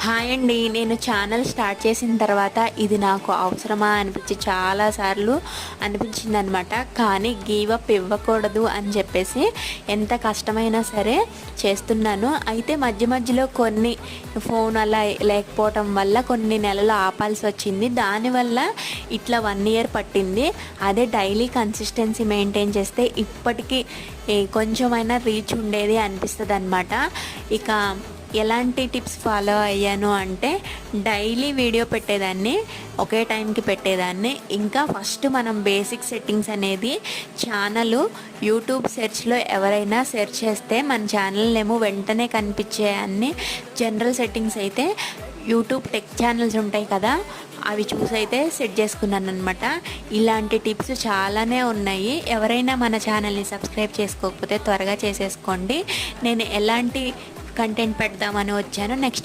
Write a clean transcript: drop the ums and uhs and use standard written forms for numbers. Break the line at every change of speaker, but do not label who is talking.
Hi అండి. నేను channel start చేసిన తర్వాత ఇది నాకు అవసరమా అనిపించి చాలాసార్లు అనిపించిందనమాట. కానీ గివ్ అప్ ఇవ్వకూడదు అని చెప్పేసి ఎంత కష్టమైనా సరే చేస్తున్నాను. అయితే మధ్య మధ్యలో కొన్ని ఫోన్ అలా లేకపోవటం వల్ల కొన్ని నెలలు ఆపాల్సి వచ్చింది. దానివల్ల ఇట్లా 1 ఇయర్ పట్టింది. అదే డైలీ కన్సిస్టెన్సీ మెయింటైన్ చేస్తే ఇప్పటికీ కొంచెమైనా రీచ్ ఉండేది అనిపిస్తుంది అనమాట. ఇక ఎలాంటి టిప్స్ ఫాలో అయ్యాను అంటే డైలీ వీడియో పెట్టేదాన్ని, ఒకే టైంకి పెట్టేదాన్ని. ఇంకా ఫస్ట్ మనం బేసిక్ సెట్టింగ్స్ అనేది ఛానల్ యూట్యూబ్ సెర్చ్లో ఎవరైనా సెర్చ్ చేస్తే మన ఛానల్ ఏమో వెంటనే కనిపించే అన్ని జనరల్ సెట్టింగ్స్ అయితే యూట్యూబ్ టెక్ ఛానల్స్ ఉంటాయి కదా, అవి చూసి అయితే సెట్ చేసుకున్నాను అనమాట. ఇలాంటి టిప్స్ చాలానే ఉన్నాయి. ఎవరైనా మన ఛానల్ని సబ్స్క్రైబ్ చేసుకోకపోతే త్వరగా చేసేసుకోండి. నేను ఎలాంటి కంటెంట్ పెడదామని వచ్చాను. నెక్స్ట్